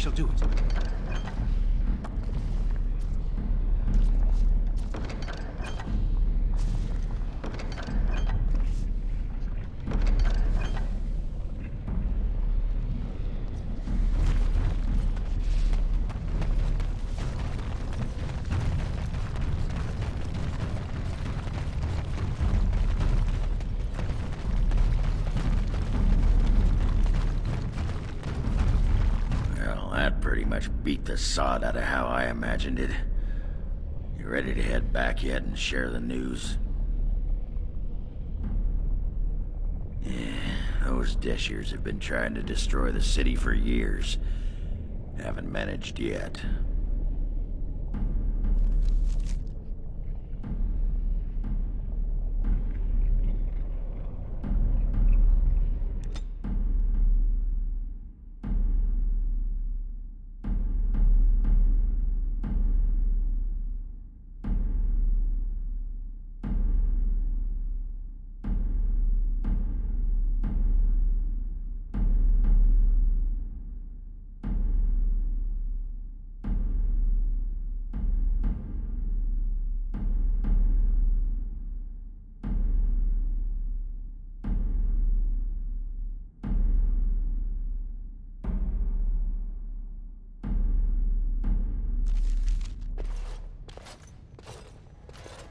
shall do it. That pretty much beat the sod out of how I imagined it. You ready to head back yet and share the news? Yeah, those Deshirs have been trying to destroy the city for years. Haven't managed yet.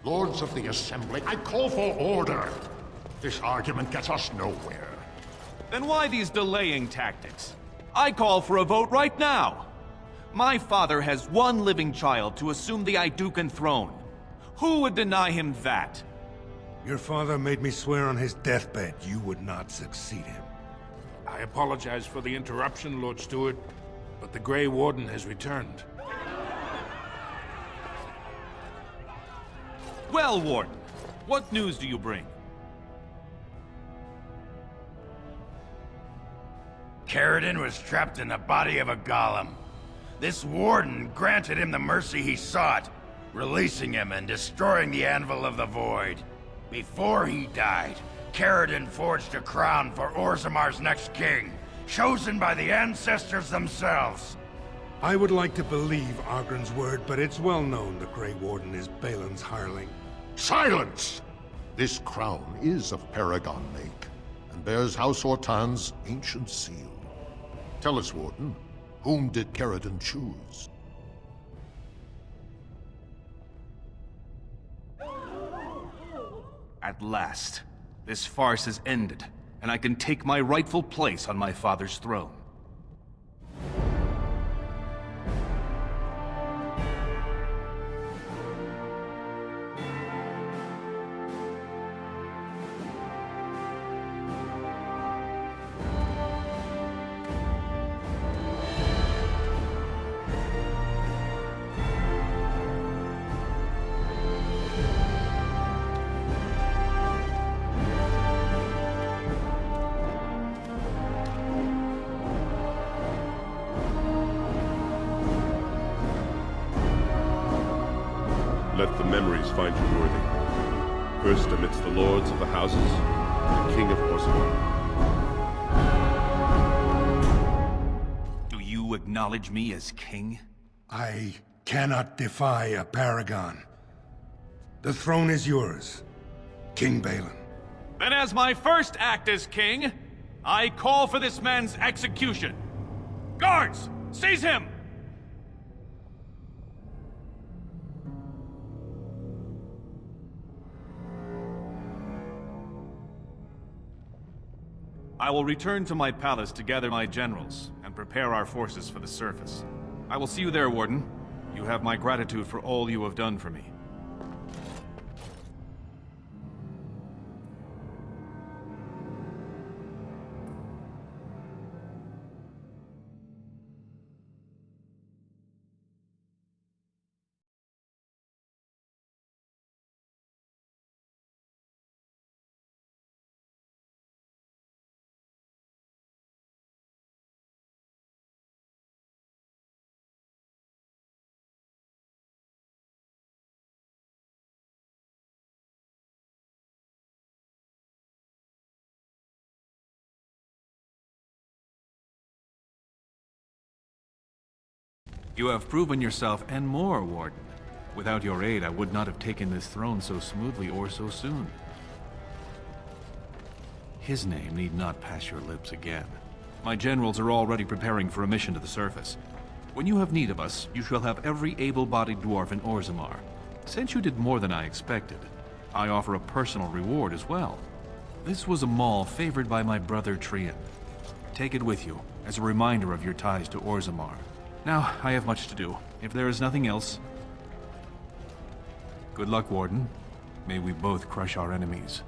Lords of the Assembly, I call for order. This argument gets us nowhere. Then why these delaying tactics? I call for a vote right now. My father has one living child to assume the Idukan throne. Who would deny him that? Your father made me swear on his deathbed you would not succeed him. I apologize for the interruption, Lord Steward, but the Grey Warden has returned. Well, Warden, what news do you bring? Caridin was trapped in the body of a golem. This warden granted him the mercy he sought, releasing him and destroying the Anvil of the Void. Before he died, Caridin forged a crown for Orzamar's next king, chosen by the ancestors themselves. I would like to believe Ogren's word, but it's well known the Grey Warden is Balin's hireling. Silence! This crown is of Paragon make, and bears House Ortan's ancient seal. Tell us, Warden, whom did Caridin choose? At last, this farce has ended, and I can take my rightful place on my father's throne. Let the memories find you worthy. First amidst the lords of the houses, the King of Orzammar. Do you acknowledge me as king? I cannot defy a paragon. The throne is yours, King Balin. Then as my first act as king, I call for this man's execution. Guards, seize him! I will return to my palace to gather my generals and prepare our forces for the surface. I will see you there, Warden. You have my gratitude for all you have done for me. You have proven yourself and more, Warden. Without your aid, I would not have taken this throne so smoothly or so soon. His name need not pass your lips again. My generals are already preparing for a mission to the surface. When you have need of us, you shall have every able-bodied dwarf in Orzammar. Since you did more than I expected, I offer a personal reward as well. This was a mall favored by my brother Trian. Take it with you, as a reminder of your ties to Orzammar. Now, I have much to do. If there is nothing else... Good luck, Warden. May we both crush our enemies.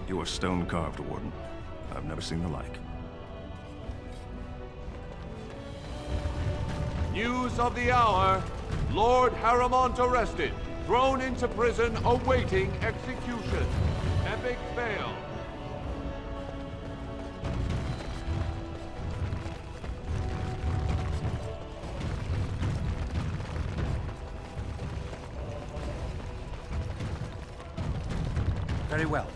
You are stone-carved, Warden. I've never seen the like. News of the hour. Lord Harrimont arrested. Thrown into prison, awaiting execution. Epic fail. Very well.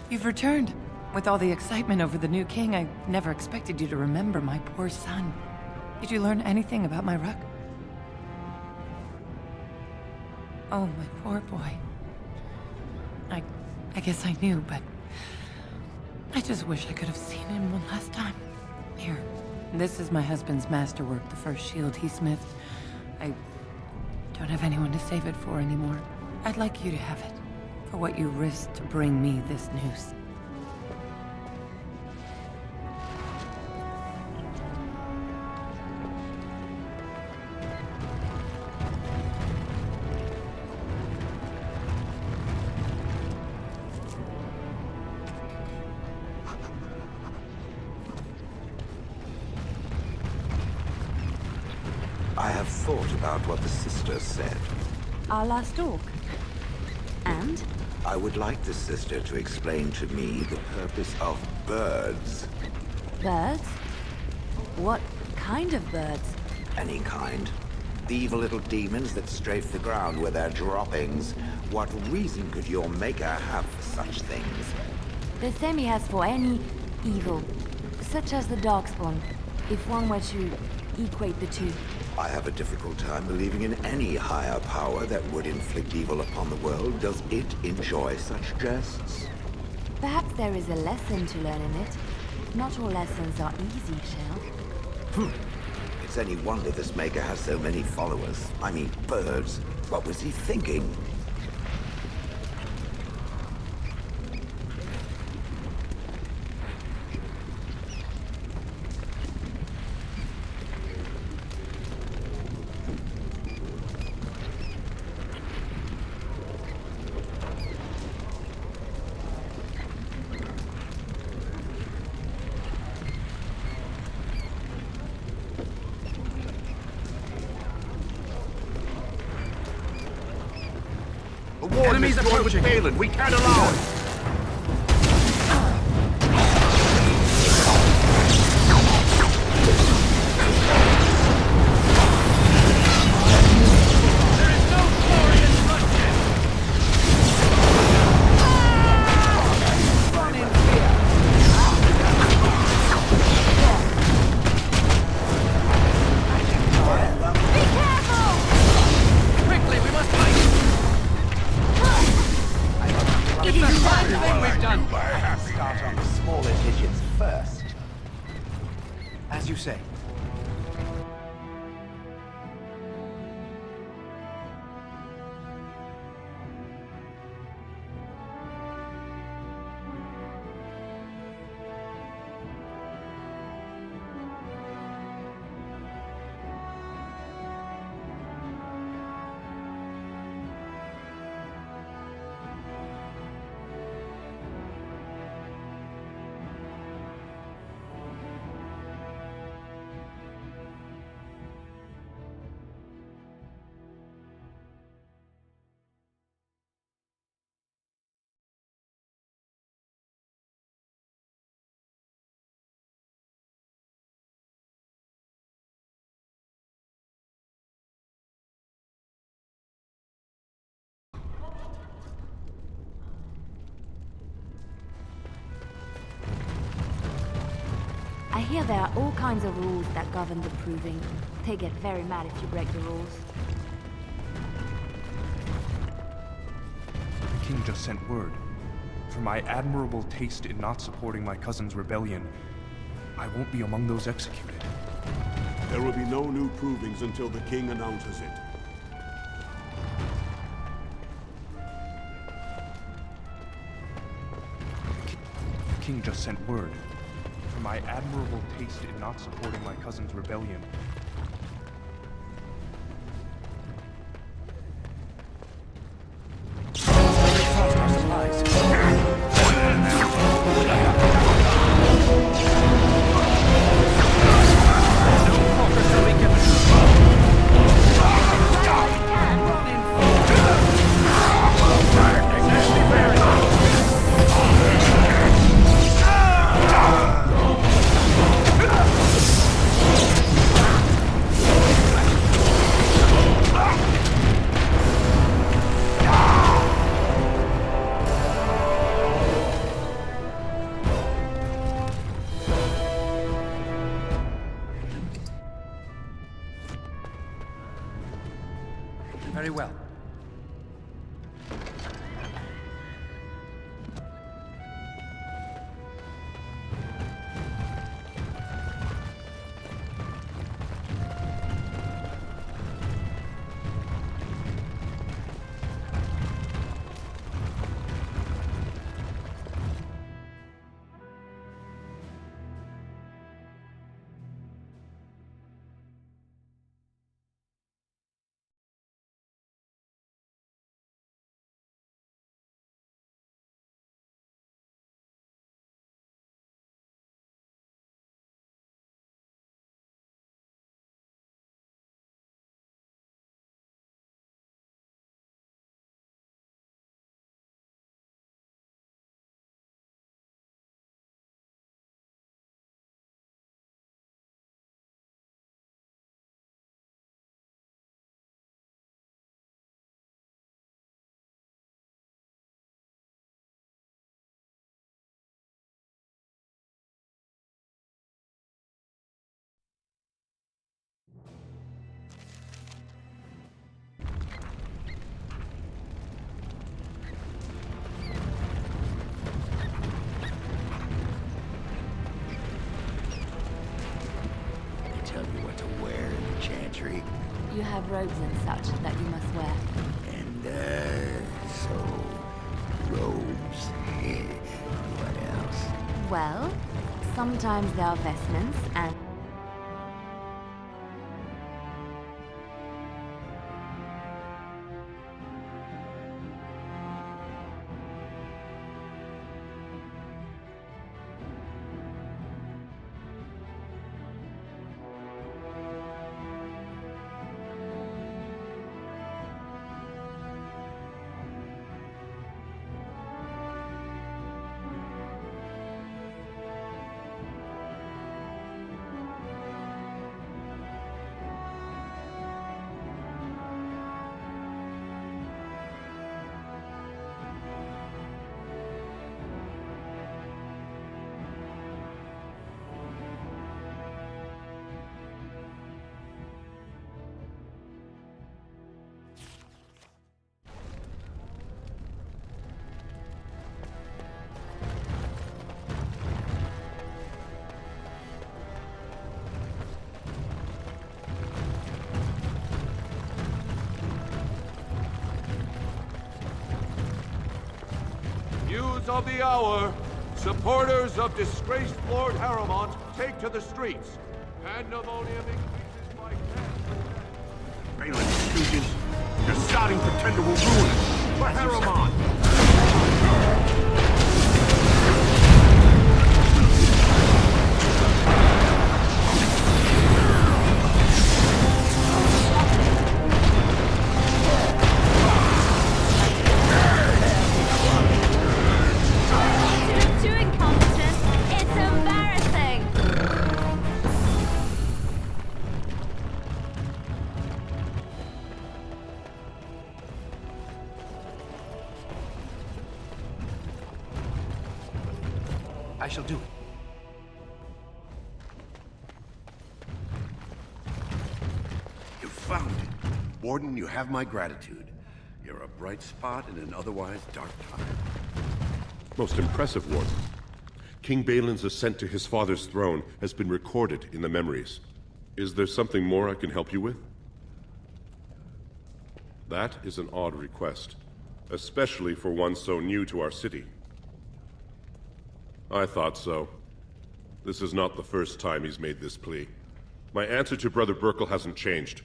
You've returned. With all the excitement over the new king, I never expected you to remember my poor son. Did you learn anything about my ruck? Oh, my poor boy. I guess I knew, but... I just wish I could have seen him one last time. Here, This is my husband's masterwork, the first shield he smithed. I don't have anyone to save it for anymore. I'd like you to have it, for what you risked to bring me this news. I have thought about what the sister said. Our last talk. And? I would like the sister to explain to me the purpose of birds. Birds? What kind of birds? Any kind. The evil little demons that strafe the ground with their droppings. What reason could your maker have for such things? The same he has for any evil, such as the darkspawn, if one were to equate the two. I have a difficult time believing in any higher power that would inflict evil upon the world. Does it enjoy such jests? Perhaps there is a lesson to learn in it. Not all lessons are easy, Shell. It's any wonder this maker has so many followers. I mean, birds. What was he thinking? Enemies approaching. Daylen, we can't allow it. Start on the smaller digits first. As you say. I hear there are all kinds of rules that govern the proving. They get very mad if you break the rules. The king just sent word. For my admirable taste in not supporting my cousin's rebellion, I won't be among those executed. There will be no new provings until the king announces it. The king just sent word. For my admirable taste in not supporting my cousin's rebellion, Very well. have robes and such that you must wear. And, so... robes. What else? Well, sometimes there are vestments and... News of the hour. Supporters of disgraced Lord Harrowmont take to the streets. Pandemonium increases by 10%. Daylen, stooges. Your sodding pretender will ruin us. For Harrowmont! I shall do it. You found it. Warden, you have my gratitude. You're a bright spot in an otherwise dark time. Most impressive, Warden. King Balin's ascent to his father's throne has been recorded in the memories. Is there something more I can help you with? That is an odd request, especially for one so new to our city. I thought so. This is not the first time he's made this plea. My answer to Brother Burkle hasn't changed.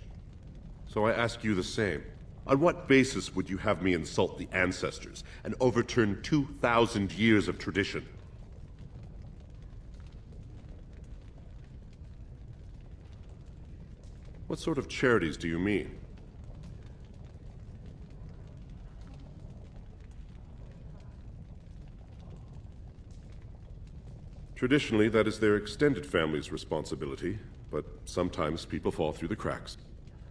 So I ask you the same. On what basis would you have me insult the ancestors and overturn 2,000 years of tradition? What sort of charities do you mean? Traditionally, that is their extended family's responsibility, but sometimes people fall through the cracks.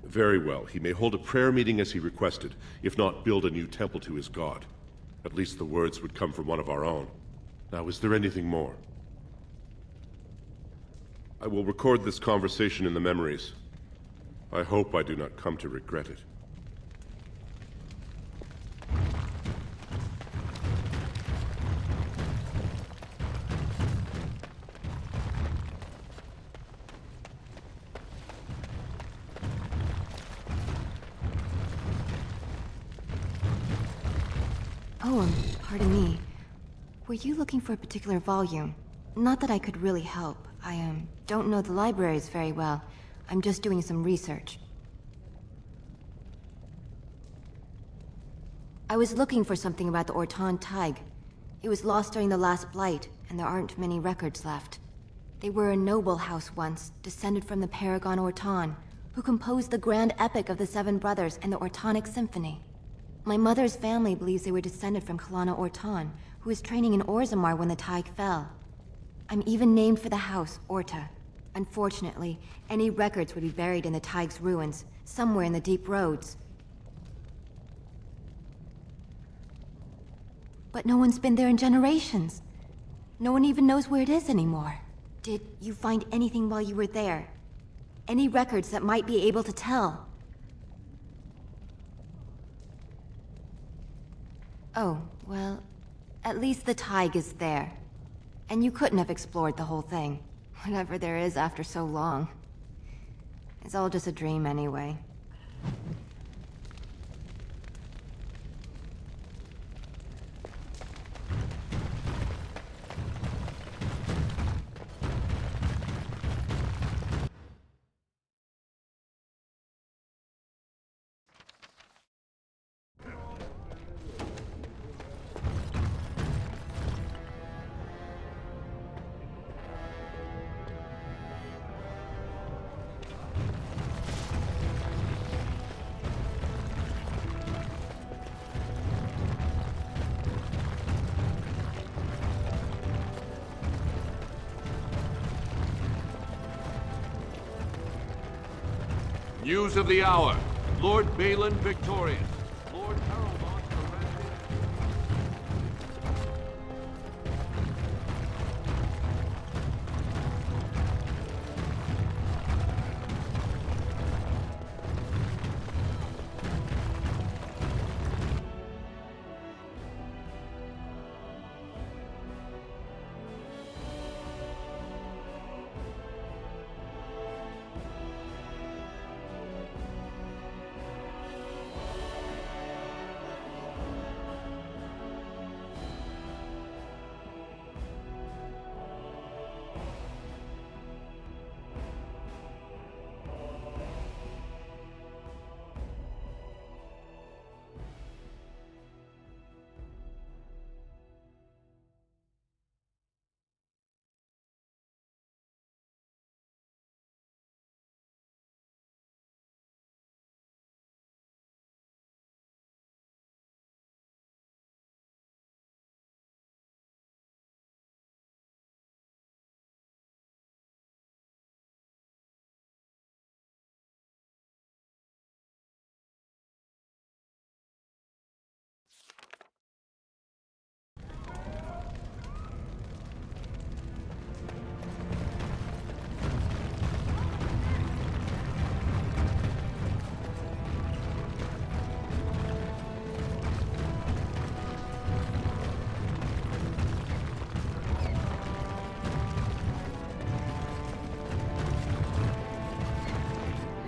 Very well, he may hold a prayer meeting as he requested, if not build a new temple to his god. At least the words would come from one of our own. Now, is there anything more? I will record this conversation in the memories. I hope I do not come to regret it. Oh, pardon me. Were you looking for a particular volume? Not that I could really help. I, don't know the libraries very well. I'm just doing some research. I was looking for something about the Orton Tig. It was lost during the last blight, and there aren't many records left. They were a noble house once, descended from the Paragon Orton, who composed the grand epic of the Seven Brothers and the Ortonic Symphony. My mother's family believes they were descended from Kalana Orton, who was training in Orzammar when the Tig fell. I'm even named for the house, Orta. Unfortunately, any records would be buried in the Tig's ruins, somewhere in the deep roads. But no one's been there in generations. No one even knows where it is anymore. Did you find anything while you were there? Any records that might be able to tell? Oh, well, at least the Tig is there. And you couldn't have explored the whole thing. Whatever there is after so long. It's all just a dream anyway. News of the hour. Lord Daylen victorious. Lord Harrowmont surrendered.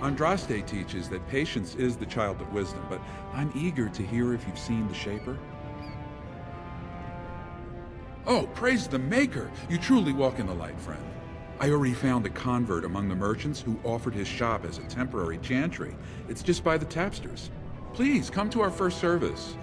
Andraste teaches that patience is the child of wisdom, but I'm eager to hear if you've seen the Shaper. Oh, praise the Maker! You truly walk in the light, friend. I already found a convert among the merchants who offered his shop as a temporary chantry. It's just by the tapsters. Please, come to our first service.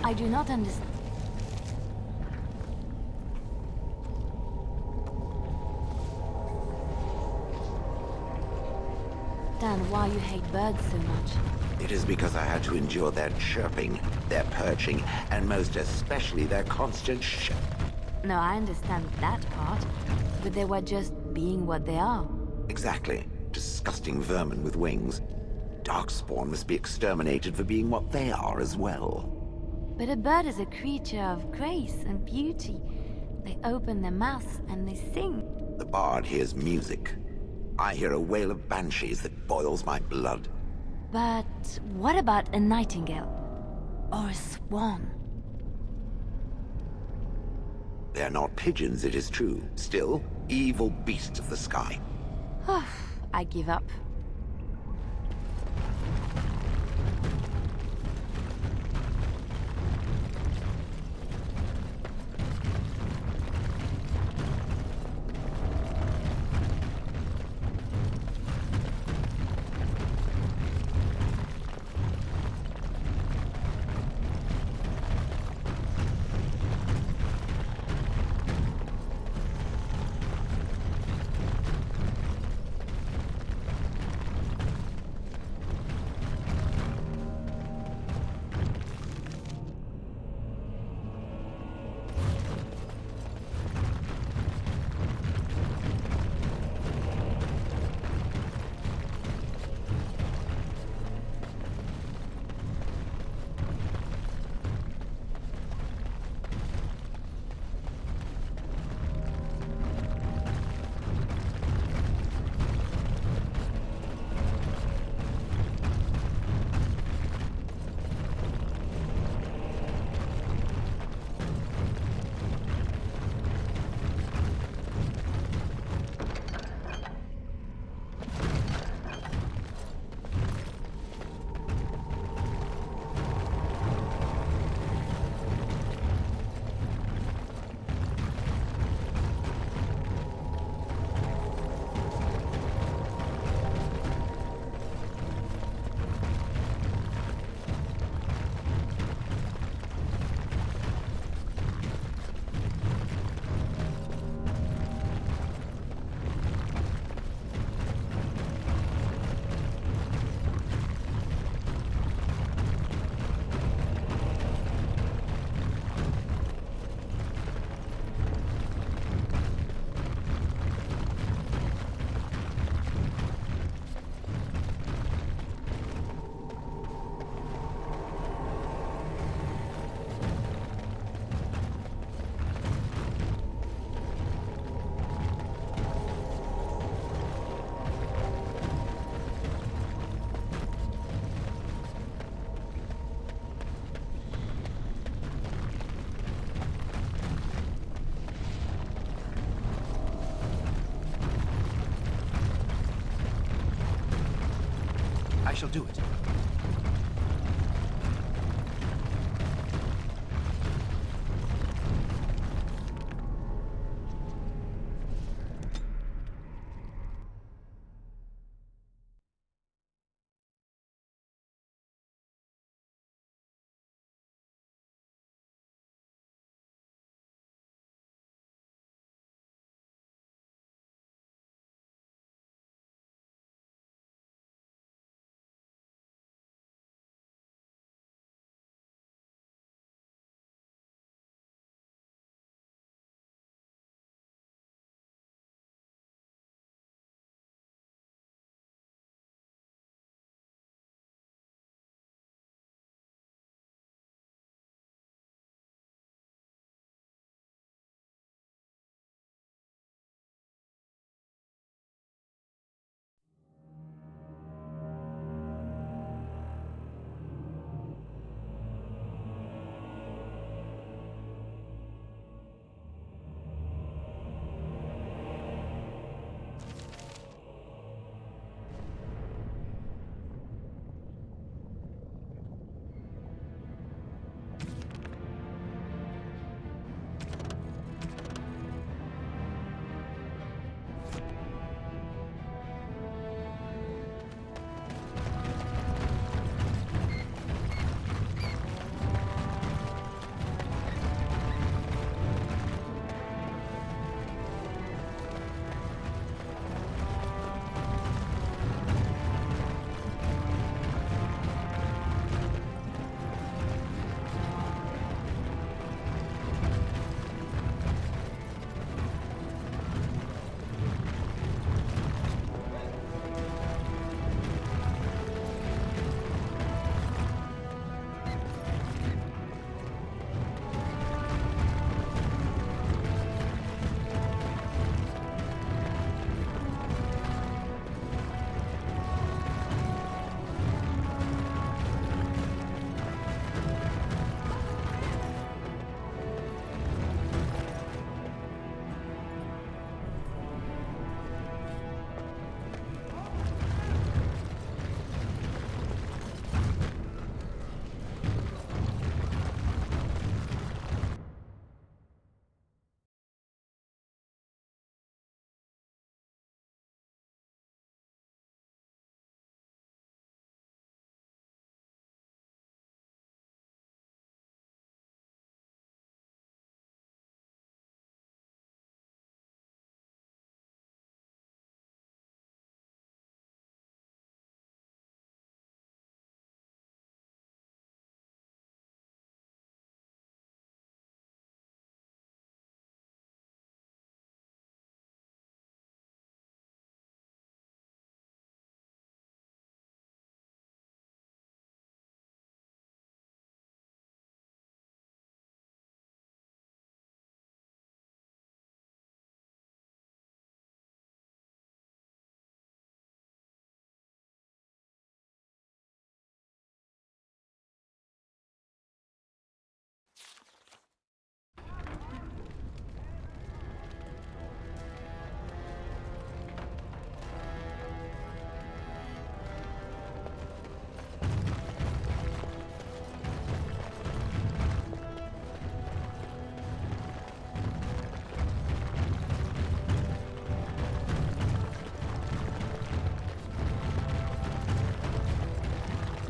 I do not understand why you hate birds so much. It is because I had to endure their chirping, their perching, and most especially their constant No, I understand that part, but they were just being what they are. Exactly. Disgusting vermin with wings. Darkspawn must be exterminated for being what they are as well. But a bird is a creature of grace and beauty. They open their mouths and they sing. The bard hears music. I hear a wail of banshees that boils my blood. But what about a nightingale? Or a swan? They're not pigeons, it is true. Still, evil beasts of the sky. I give up. I shall do it.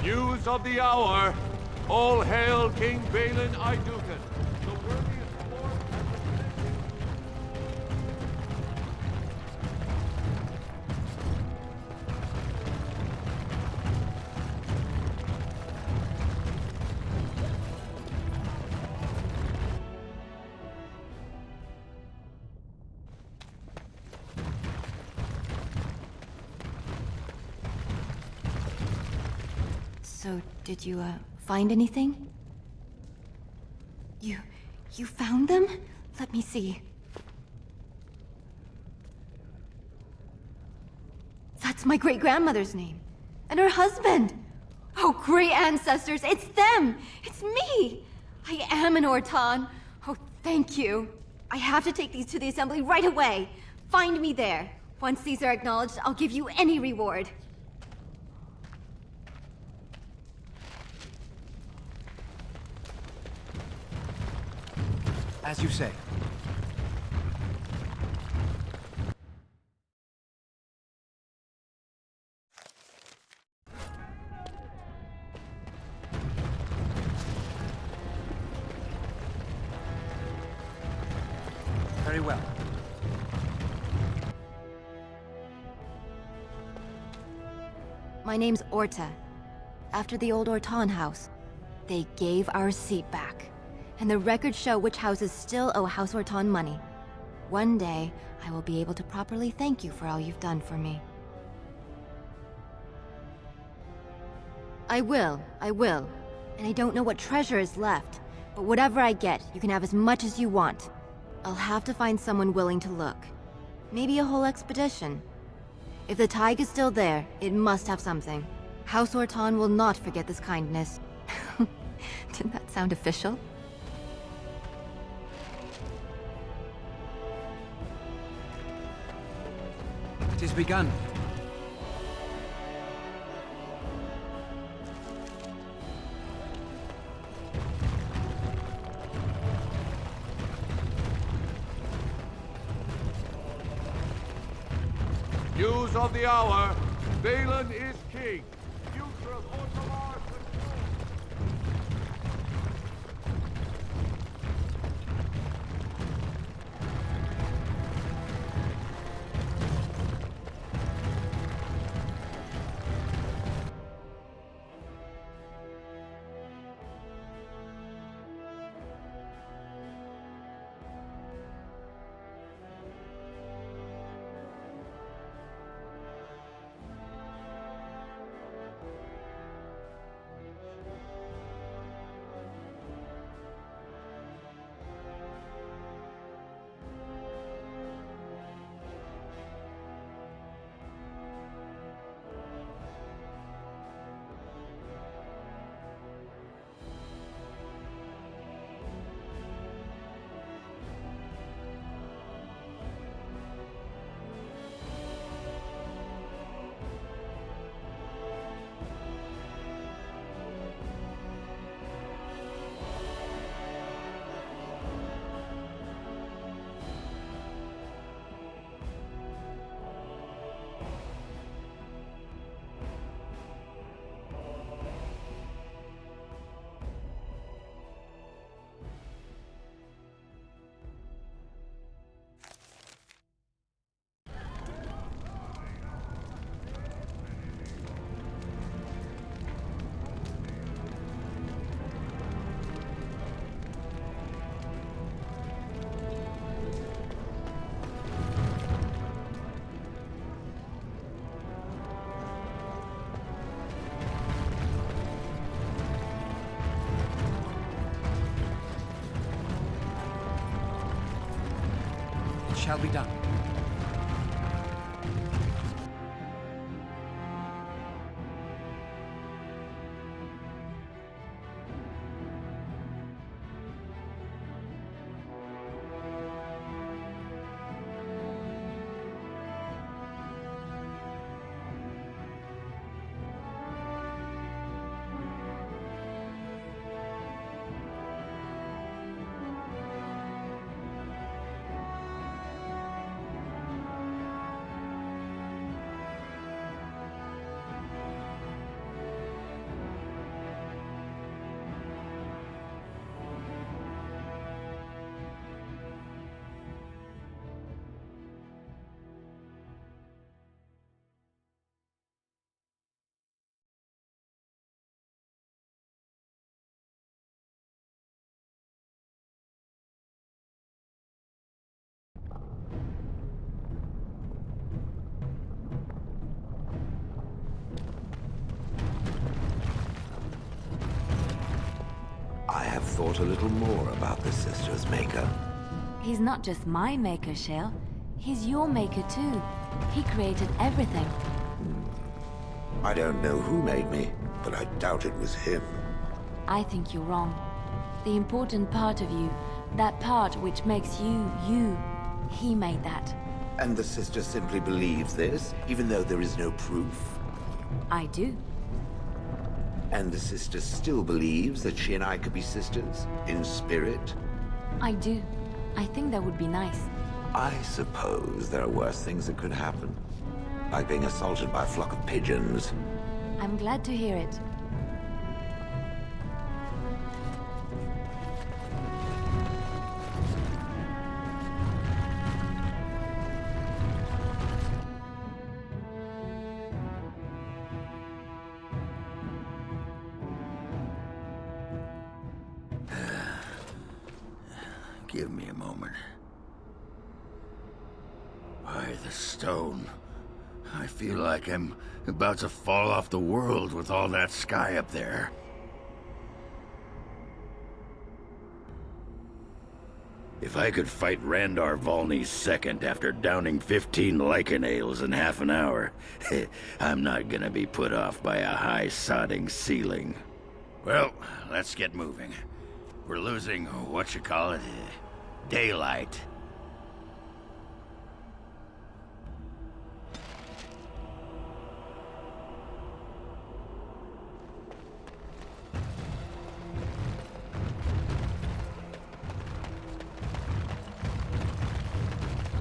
News of the hour. All hail King Daylen Iduken, the worthiest lord. So, did you, find anything? You found them? Let me see. That's my great-grandmother's name. And her husband! Oh, great ancestors, it's them! It's me! I am an Orton. Oh, thank you. I have to take these to the assembly right away. Find me there. Once these are acknowledged, I'll give you any reward. As you say. Very well. My name's Orta. After the old Orton house, they gave our seat back. And the records show which houses still owe House Orton money. One day, I will be able to properly thank you for all you've done for me. I will. And I don't know what treasure is left, but whatever I get, you can have as much as you want. I'll have to find someone willing to look. Maybe a whole expedition. If the Tig is still there, it must have something. House Orton will not forget this kindness. Didn't that sound official? It is begun. News of the hour. Daylen is king. Future of Ortomar secure. Shall be done. I have thought a little more about the Sister's Maker. He's not just my maker, Shale. He's your maker too. He created everything. I don't know who made me, but I doubt it was him. I think you're wrong. The important part of you, that part which makes you, you, he made that. And the Sister simply believes this, even though there is no proof? I do. And the Sister still believes that she and I could be sisters, in spirit? I do. I think that would be nice. I suppose there are worse things that could happen. Like being assaulted by a flock of pigeons. I'm glad to hear it. Give me a moment. By the stone. I feel like I'm about to fall off the world with all that sky up there. If I could fight Randar Volney's second after downing 15 lichen ales in half an hour, I'm not gonna be put off by a high sodding ceiling. Well, let's get moving. We're losing, daylight.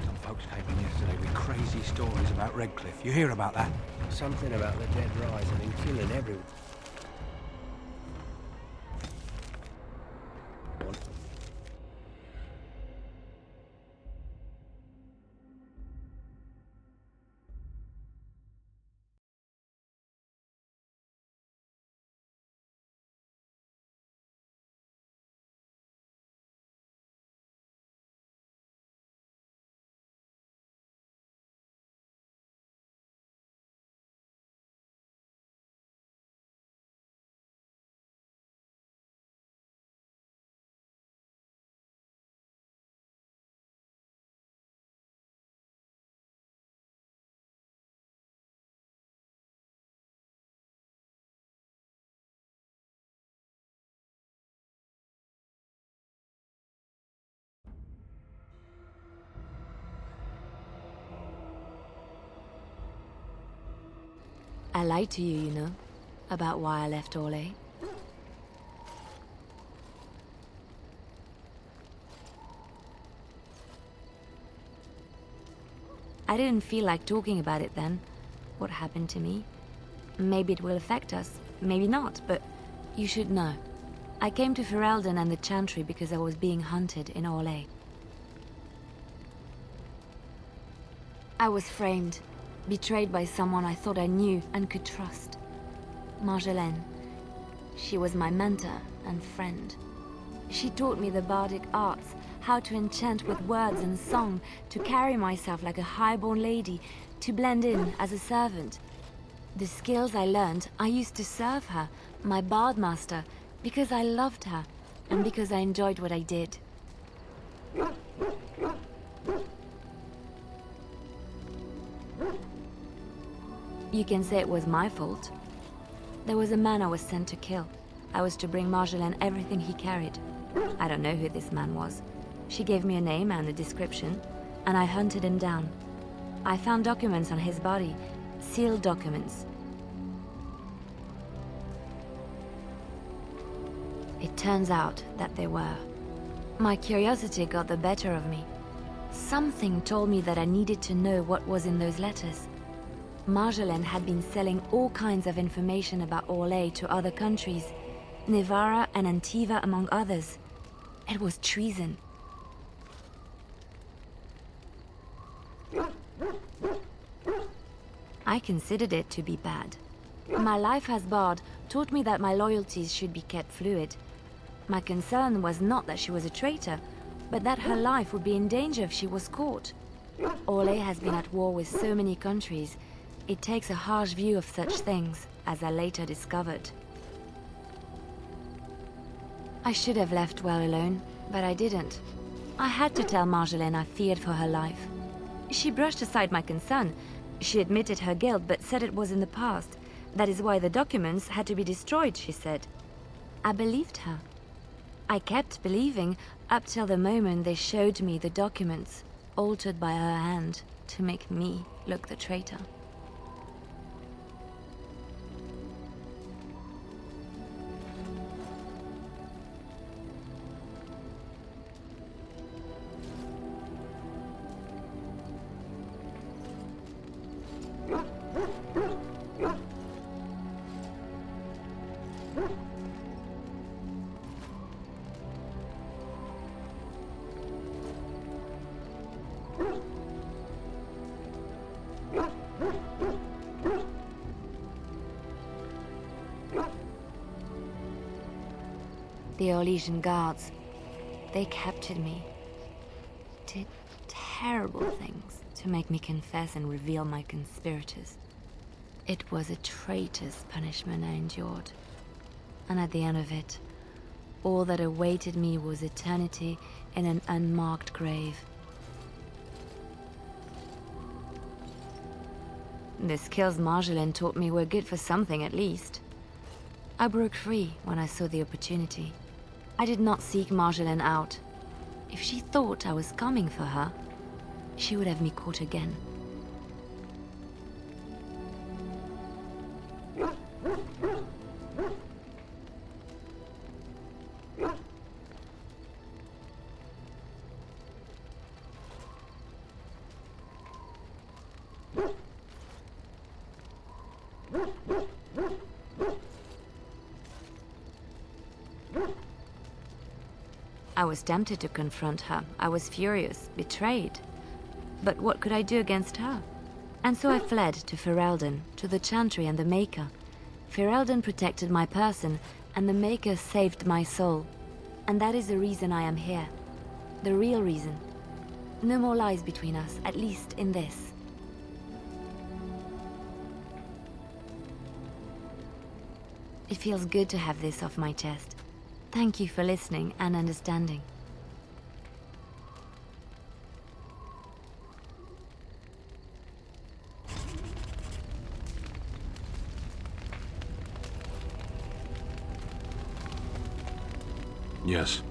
Some folks came in yesterday with crazy stories about Redcliffe. You hear about that? Something about the dead rising and killing everyone. I lied to you, you know, about why I left Orlais. I didn't feel like talking about it then, what happened to me. Maybe it will affect us, maybe not, but you should know. I came to Ferelden and the Chantry because I was being hunted in Orlais. I was framed. Betrayed by someone I thought I knew and could trust. Marjolaine. She was my mentor and friend. She taught me the bardic arts, how to enchant with words and song, to carry myself like a highborn lady, to blend in as a servant. The skills I learned, I used to serve her, my bard master, because I loved her, and because I enjoyed what I did. You can say it was my fault. There was a man I was sent to kill. I was to bring Marjolaine everything he carried. I don't know who this man was. She gave me a name and a description, and I hunted him down. I found documents on his body, sealed documents. It turns out that they were. My curiosity got the better of me. Something told me that I needed to know what was in those letters. Marjolaine had been selling all kinds of information about Orlais to other countries, Nevarra and Antiva among others. It was treason. I considered it to be bad. My life as bard taught me that my loyalties should be kept fluid. My concern was not that she was a traitor, but that her life would be in danger if she was caught. Orlais has been at war with so many countries. It takes a harsh view of such things, as I later discovered. I should have left well alone, but I didn't. I had to tell Marjolaine I feared for her life. She brushed aside my concern. She admitted her guilt, but said it was in the past. That is why the documents had to be destroyed, she said. I believed her. I kept believing up till the moment they showed me the documents, altered by her hand, to make me look the traitor. The Orlesian guards. They captured me. Did terrible things to make me confess and reveal my conspirators. It was a traitor's punishment I endured. And at the end of it, all that awaited me was eternity in an unmarked grave. The skills Marjolaine taught me were good for something at least. I broke free when I saw the opportunity. I did not seek Marjolaine out. If she thought I was coming for her, she would have me caught again. I was tempted to confront her. I was furious, betrayed. But what could I do against her? And so I fled to Ferelden, to the Chantry and the Maker. Ferelden protected my person, and the Maker saved my soul. And that is the reason I am here. The real reason. No more lies between us, at least in this. It feels good to have this off my chest. Thank you for listening and understanding. Yes.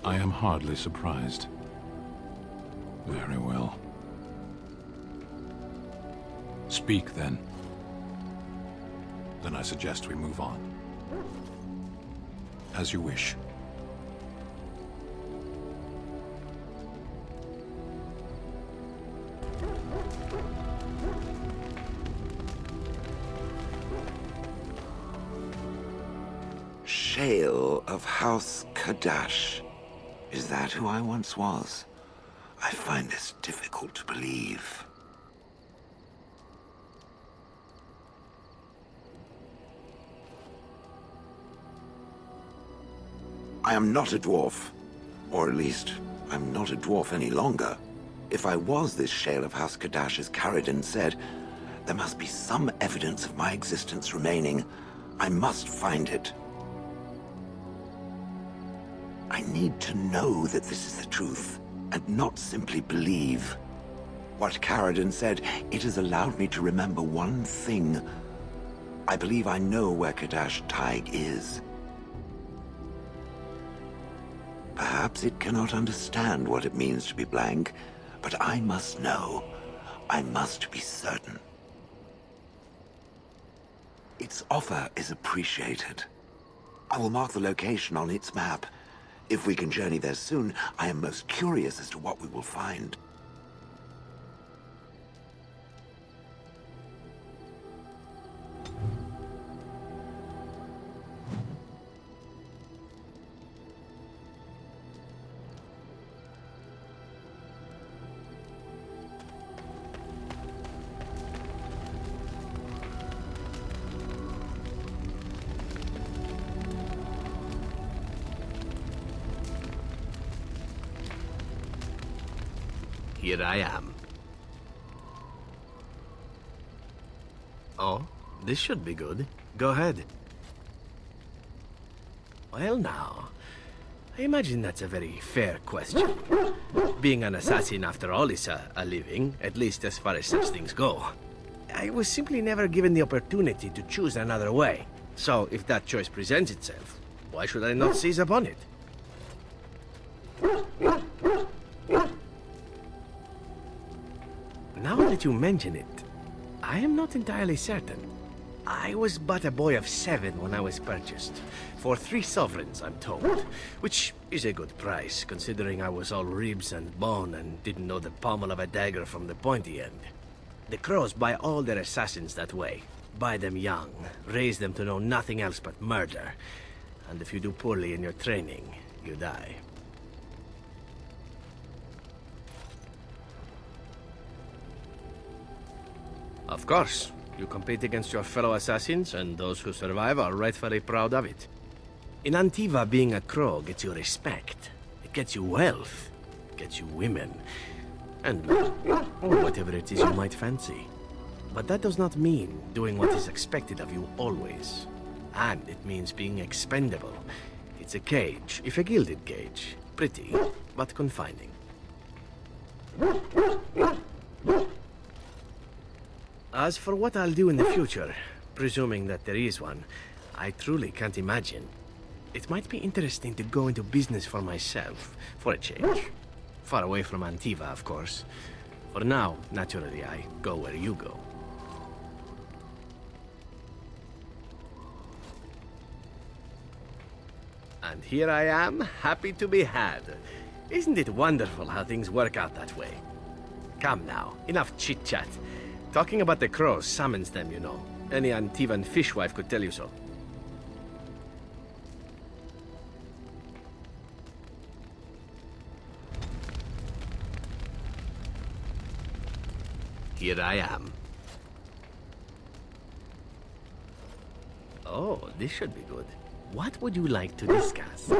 I am hardly surprised. Very well. Speak, then. Then I suggest we move on. As you wish. Shale of House Kadash. Is that who I once was? I find this difficult to believe. I am not a dwarf. Or at least, I'm not a dwarf any longer. If I was this Shale of House Kadash, as Caridin said, there must be some evidence of my existence remaining. I must find it. I need to know that this is the truth, and not simply believe. What Caridin said, it has allowed me to remember one thing. I believe I know where Kadash Taig is. Perhaps it cannot understand what it means to be blank, but I must know. I must be certain. Its offer is appreciated. I will mark the location on its map. If we can journey there soon, I am most curious as to what we will find. Here I am. Oh, this should be good. Go ahead. Well now, I imagine that's a very fair question. Being an assassin, after all, is a living, at least as far as such things go. I was simply never given the opportunity to choose another way. So, if that choice presents itself, why should I not seize upon it? Now that you mention it, I am not entirely certain. I was but a boy of 7 when I was purchased. For 3 sovereigns, I'm told. Which is a good price, considering I was all ribs and bone and didn't know the pommel of a dagger from the pointy end. The Crows buy all their assassins that way. Buy them young, raise them to know nothing else but murder. And if you do poorly in your training, you die. Of course. You compete against your fellow assassins, and those who survive are rightfully proud of it. In Antiva, being a crow gets you respect. It gets you wealth. It gets you women. And whatever it is you might fancy. But that does not mean doing what is expected of you always. And it means being expendable. It's a cage, if a gilded cage. Pretty, but confining. As for what I'll do in the future, presuming that there is one, I truly can't imagine. It might be interesting to go into business for myself, for a change. Far away from Antiva, of course. For now, naturally, I go where you go. And here I am, happy to be had. Isn't it wonderful how things work out that way? Come now, enough chit-chat. Talking about the crows summons them, you know. Any Antivan fishwife could tell you so. Here I am. Oh, this should be good. What would you like to discuss?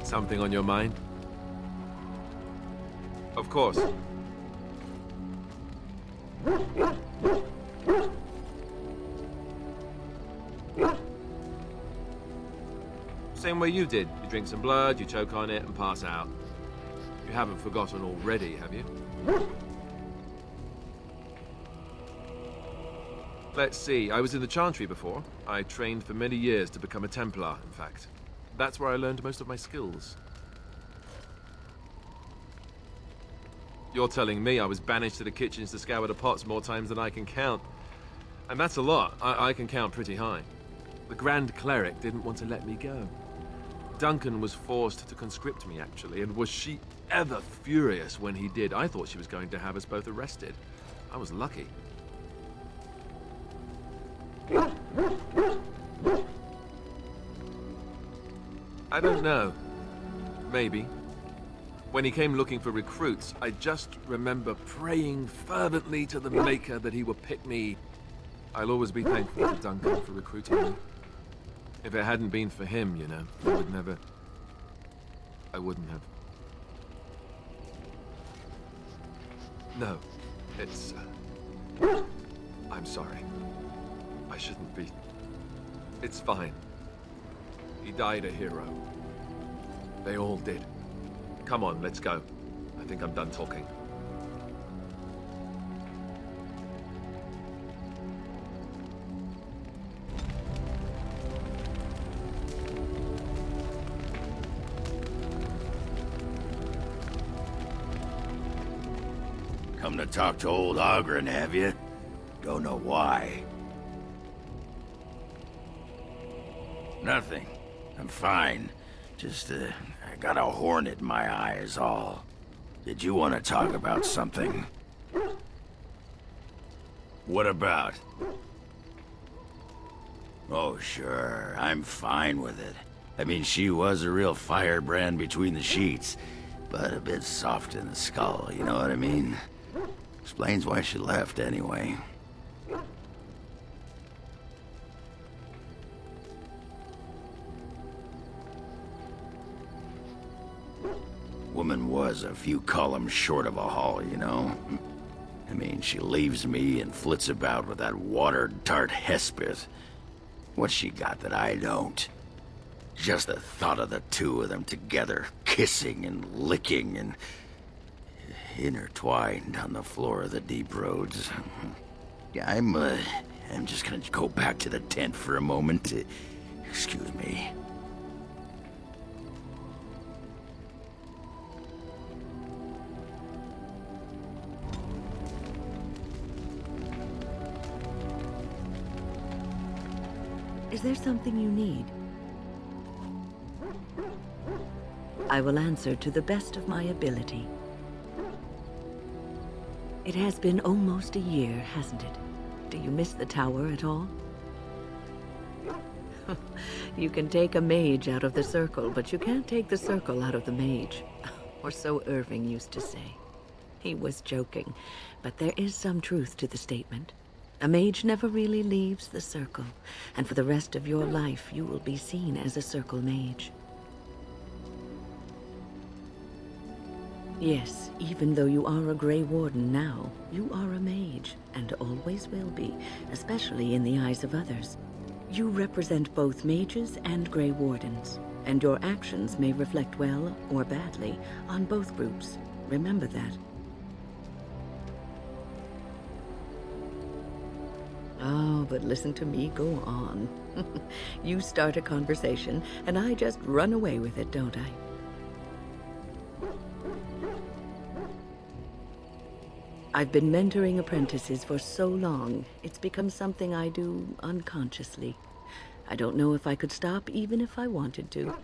Something on your mind? Of course. Same way you did. You drink some blood, you choke on it, and pass out. You haven't forgotten already, have you? Let's see, I was in the Chantry before. I trained for many years to become a Templar, in fact. That's where I learned most of my skills. You're telling me I was banished to the kitchens to scour the pots more times than I can count. And that's a lot. I can count pretty high. The Grand Cleric didn't want to let me go. Duncan was forced to conscript me, actually, and was she ever furious when he did. I thought she was going to have us both arrested. I was lucky. I don't know. Maybe. When he came looking for recruits, I just remember praying fervently to the Maker that he would pick me. I'll always be thankful to Duncan for recruiting me. If it hadn't been for him, you know, I wouldn't have. No, it's... I'm sorry. I shouldn't be. It's fine. He died a hero. They all did. Come on, let's go. I think I'm done talking. Come to talk to old Ogren, have you? Don't know why. Nothing. I'm fine. Just, I got a hornet in my eye is all. Did you want to talk about something? What about? Oh, sure. I'm fine with it. I mean, she was a real firebrand between the sheets, but a bit soft in the skull, you know what I mean? Explains why she left, anyway. Woman was a few columns short of a haul, you know? I mean, she leaves me and flits about with that water-tart Hespith. What's she got that I don't? Just the thought of the two of them together, kissing and licking and intertwined on the floor of the deep roads. Yeah, I'm just gonna go back to the tent for a moment. Excuse me. Is there something you need? I will answer to the best of my ability. It has been almost a year, hasn't it? Do you miss the tower at all? You can take a mage out of the circle, but you can't take the circle out of the mage. Or so Irving used to say. He was joking, but there is some truth to the statement. A mage never really leaves the circle, and for the rest of your life you will be seen as a circle mage. Yes, even though you are a Grey Warden now, you are a mage, and always will be, especially in the eyes of others. You represent both mages and Grey Wardens, and your actions may reflect well or badly on both groups. Remember that. Oh, but listen to me go on. You start a conversation, and I just run away with it, don't I? I've been mentoring apprentices for so long, it's become something I do unconsciously. I don't know if I could stop even if I wanted to.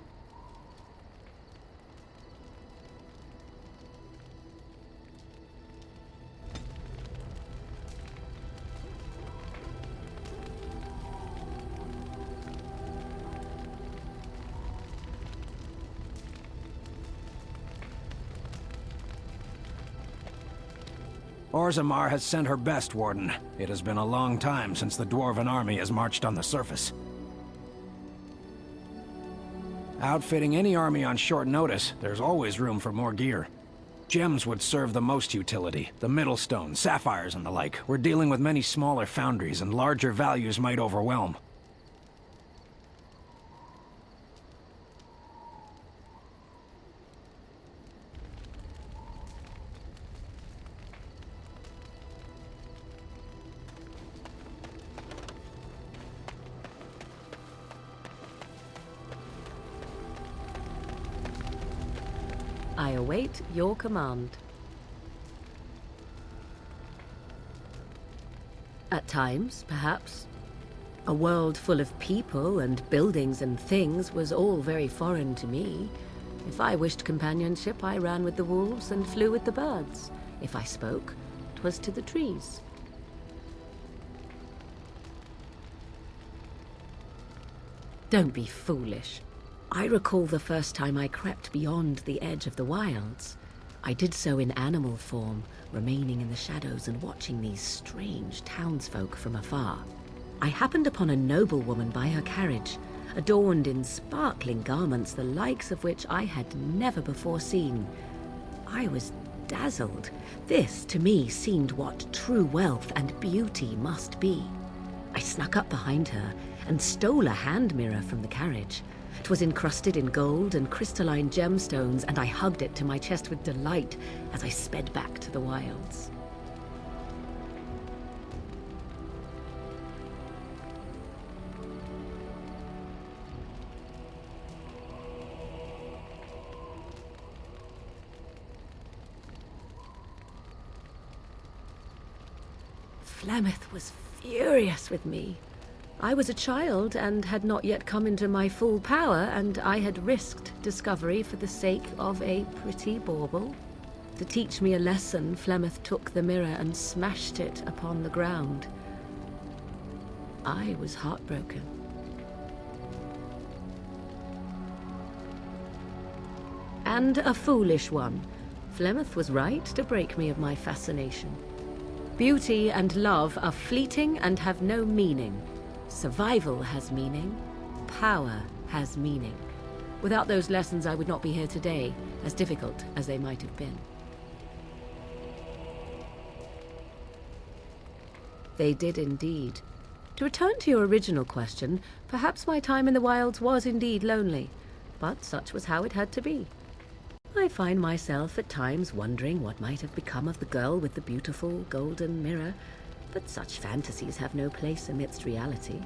Orzammar has sent her best, Warden. It has been a long time since the Dwarven army has marched on the surface. Outfitting any army on short notice, there's always room for more gear. Gems would serve the most utility. The Middlestone, sapphires and the like. We're dealing with many smaller foundries, and larger values might overwhelm. I await your command. At times, perhaps. A world full of people and buildings and things was all very foreign to me. If I wished companionship, I ran with the wolves and flew with the birds. If I spoke, 'twas to the trees. Don't be foolish. I recall the first time I crept beyond the edge of the wilds. I did so in animal form, remaining in the shadows and watching these strange townsfolk from afar. I happened upon a noblewoman by her carriage, adorned in sparkling garments the likes of which I had never before seen. I was dazzled. This, to me, seemed what true wealth and beauty must be. I snuck up behind her and stole a hand mirror from the carriage. 'Twas encrusted in gold and crystalline gemstones, and I hugged it to my chest with delight as I sped back to the wilds. Flemeth was furious with me. I was a child and had not yet come into my full power, and I had risked discovery for the sake of a pretty bauble. To teach me a lesson, Flemeth took the mirror and smashed it upon the ground. I was heartbroken. And a foolish one. Flemeth was right to break me of my fascination. Beauty and love are fleeting and have no meaning. Survival has meaning. Power has meaning. Without those lessons, I would not be here today, as difficult as they might have been. They did indeed. To return to your original question, perhaps my time in the wilds was indeed lonely, but such was how it had to be. I find myself at times wondering what might have become of the girl with the beautiful golden mirror, but such fantasies have no place amidst reality.